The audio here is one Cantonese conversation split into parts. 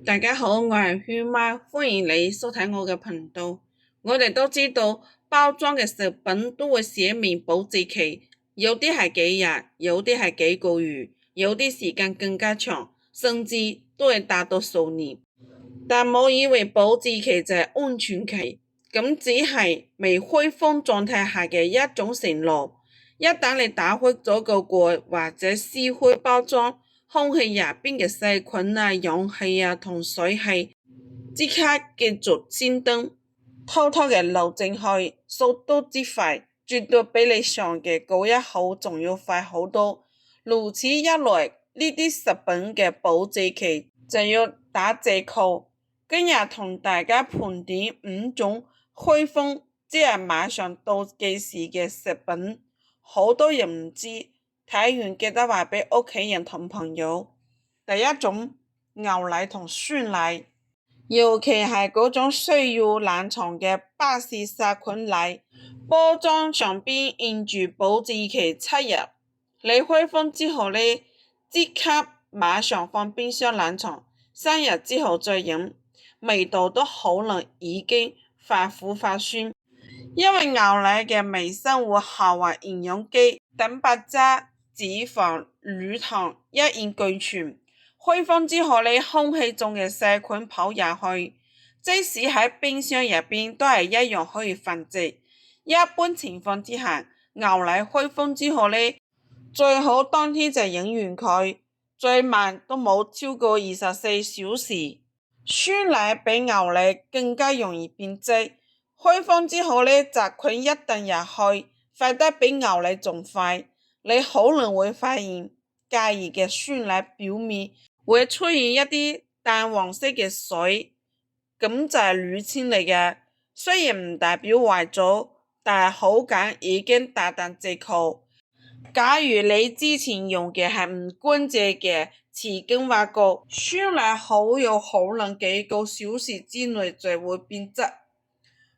大家好，我係圈媽，歡迎你收睇我嘅頻道。我哋都知道包裝嘅食品都會寫明保質期，有啲係幾日，有啲係幾個月，有啲時間更加長，甚至都會達到數年。但冇以為保質期就係安全期，咁只係未開封狀態下嘅一種承諾。一旦你打開咗個蓋或者撕開包裝，空氣入邊嘅細菌啊、氧氣啊同水氣即刻繼續先登，偷偷嘅流進去，速度之快，絕對比你上嘅嗰一口仲要快好多。如此一來，呢啲食品嘅保質期就要打折扣。今日同大家盤點5種開封即係馬上倒計時嘅食品，好多人唔知，睇完記得話俾屋企人同朋友。第一種，牛奶同酸奶，尤其係嗰種需要冷藏嘅巴氏殺菌奶，包裝上邊印住保質期7日，你開封之後呢，即刻馬上放冰箱冷藏，3日之後再飲，味道都可能已經發苦發酸。因為牛奶嘅微生物學或營養基、蛋白質、脂肪、乳糖一應俱全。開封之後呢，空氣中嘅細菌跑入去，即使喺冰箱入邊都係一樣可以繁殖。一般情況之下，牛奶開封之後呢，最好當天就飲完佢，最慢都冇超過24小時。酸奶比牛奶更加容易變質，開封之後呢，雜菌一旦入去，快得比牛奶仲快。你可能會發現加熱嘅酸奶表面會出現一啲淡黃色嘅水，咁就係乳清嚟嘅。雖然唔代表壞咗，但係口感已經大打折扣。假如你之前用嘅係唔乾淨嘅匙羹挖角，酸奶好有可能幾個小時之內就會變質。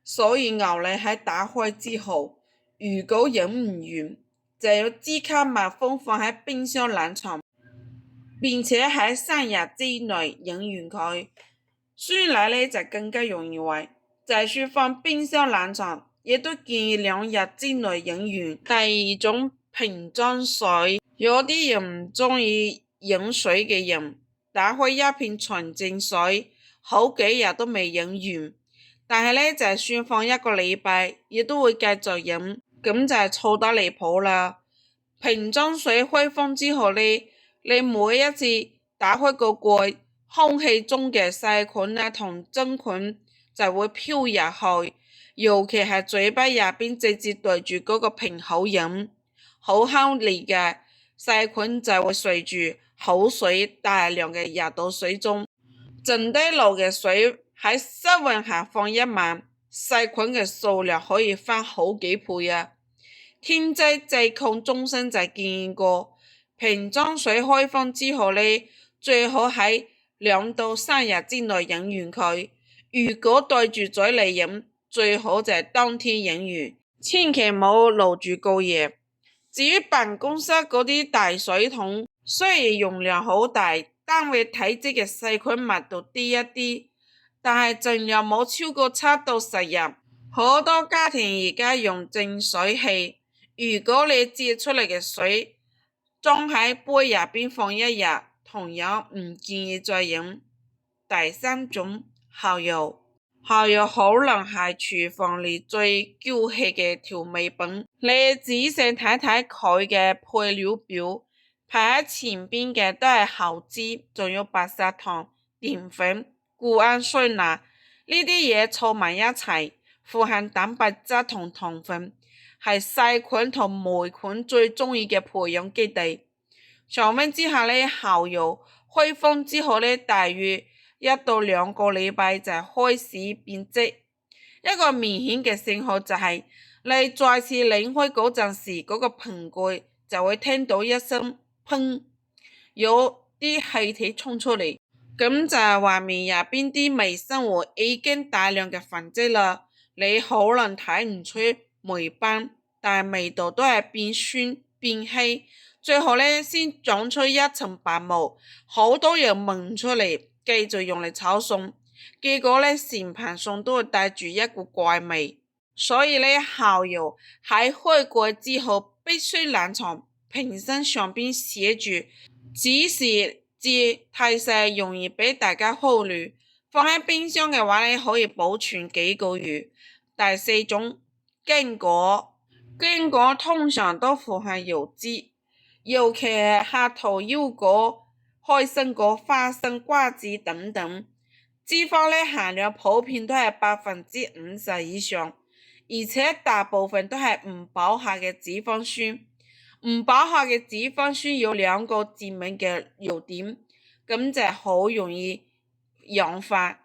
所以牛奶喺打開之後，如果飲唔完，就要即刻密封放喺冰箱冷藏，並且喺3日之內飲完佢。酸奶呢就更加容易壞，就算放冰箱冷藏，亦都建議2日之內飲完。第二種，瓶裝水，有啲人唔中意飲水嘅人，打開一瓶純淨水，好幾日都未飲完，但係呢，就算放1個禮拜，亦都會繼續飲，咁就係錯得離譜啦。瓶裝水開封之後呢，你每一次打開個蓋，空氣中嘅細菌啊同真菌就會飄入去，尤其係嘴巴入邊直接對住嗰個瓶口飲，好坑裂嘅細菌就會隨住口水大量嘅入到水中，剩低落嘅水喺室溫下放1晚，細菌嘅數量可以翻好幾倍啊！天劑疾控中心就建議過，瓶裝水開封之後呢，最好喺2到3日之內飲完佢。如果對住嘴嚟飲，最好就係當天飲完，千祈唔好留住過夜。至於辦公室嗰啲大水桶，雖然容量好大，單位體積嘅細菌密度低一啲，但係盡量冇超過7到10日。好多家庭而家用淨水器，如果你接出嚟嘅水裝喺杯入邊放1日，同樣唔建議再飲。第三種，蠔油，蠔油可能係廚房裏最嬌氣嘅調味品。你仔細睇睇佢嘅配料表，排喺前邊嘅都係蠔脂，仲有白砂糖、澱粉、谷氨酸鈉，呢啲嘢湊埋一齊，富含蛋白質同糖分，係細菌同霉菌最中意嘅培養基地。常溫之下呢，蠔油開封之後呢，大約1到2個禮拜就開始變質。一個明顯嘅信號就係你再次擰開嗰陣時，嗰個瓶蓋就會聽到一聲砰，有啲氣體衝出嚟，咁就係話明入邊啲微生物已經大量嘅繁殖啦。你可能睇唔出霉斑，但係味道都係變酸變稀，最後呢先長出一層白毛，好多人聞出嚟繼續用嚟炒餸，結果呢，成盤餸都會帶住一股怪味。所以呢，蠔油喺開蓋之後必須冷藏，瓶身上邊寫住指示至提示，容易俾大家忽略。放喺冰箱嘅話呢，可以保存幾個月。第四種，堅果。堅果通常都富含油脂，尤其係核桃、腰果、開心果、花生、瓜子等等，脂肪呢含量普遍都係50%以上，而且大部分都係唔飽和嘅脂肪酸。唔飽和嘅脂肪酸有兩個致命嘅優點，咁就好容易氧化。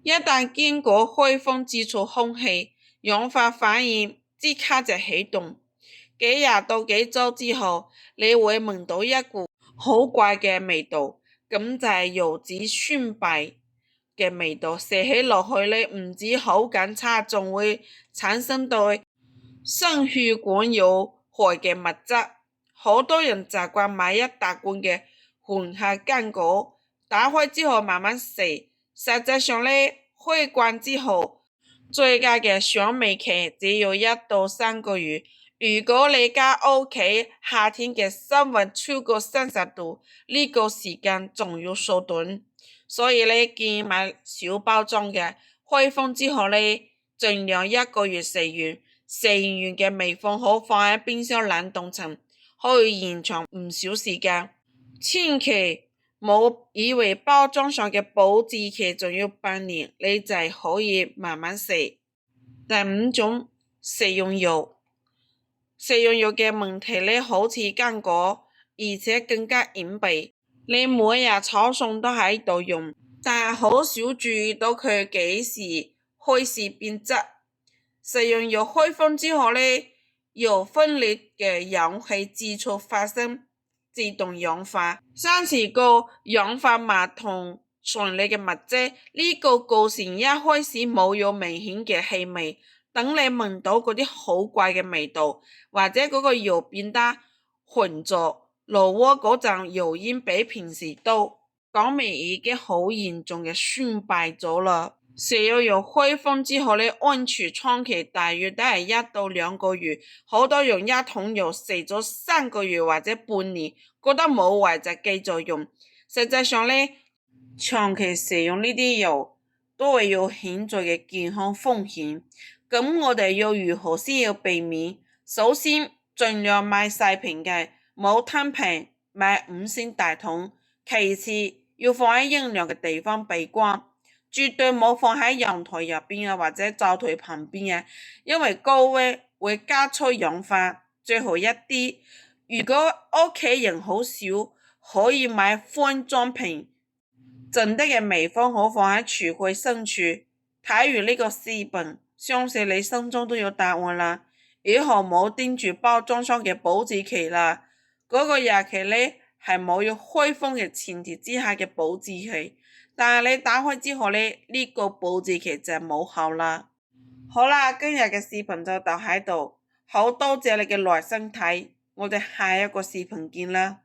一旦堅果開封接觸空氣，氧化反應即刻就啟動，幾日到幾周之後，你會聞到一股好怪嘅味道，咁就係油脂酸敗嘅味道。食起落去呢，唔止口感差，仲會產生對心血管有害嘅物質。好多人習慣買一大罐嘅紅核堅果，打開之後慢慢食，實際上呢，開罐之後最佳嘅賞味期只有1到3個月。如果你家屋企夏天嘅室溫超過30度，呢個時間仲要縮短。所以呢，建議買小包裝嘅，開封之後呢，盡量1個月食完，食完嘅未放好，放喺冰箱冷凍層，可以延長唔少時間。千祈冇以為包裝上嘅保質期仲要半年，你就可以慢慢食。第5種，食用油。食用油嘅問題呢，好似堅果，而且更加隱蔽。你每日炒餸都喺度用，但係好少注意到佢幾時開始變質。食用油開封之後呢，油分裂嘅氧氣接觸發生自動氧化，生成個氧化物同醇類嘅物質。呢個過程一開始冇有明顯嘅氣味。等你聞到嗰啲好怪嘅味道，或者嗰個油變得渾濁，落鍋嗰陣油煙比平時多，講明已經好嚴重嘅酸敗咗啦。食用油開封之後呢，安全倉期大約都係1到2個月，好多用一桶油食咗3個月或者半年，覺得冇壞就繼續用。實際上呢，長期食用呢啲油都會有顯著嘅健康風險。咁我哋要如何先要避免？首先，盡量買細瓶嘅，冇吞平，買5升大桶。其次，要放喺陰涼嘅地方避光，絕對冇放喺陽台入邊啊，或者灶台旁邊啊，因為高溫會加速氧化。最後一啲，如果屋企人好少，可以買分裝瓶，剩低嘅微方可放喺櫥櫃深處。睇完呢個視頻，相信你心中都有答案啦。以後冇盯住包裝上嘅保質期啦，嗰個日期呢係冇要開封嘅前提之下嘅保質期，但係你打開之後呢，呢個保質期就冇效啦。好啦，今日嘅視頻就到喺度，好多謝你嘅耐心睇，我哋下一個視頻見啦。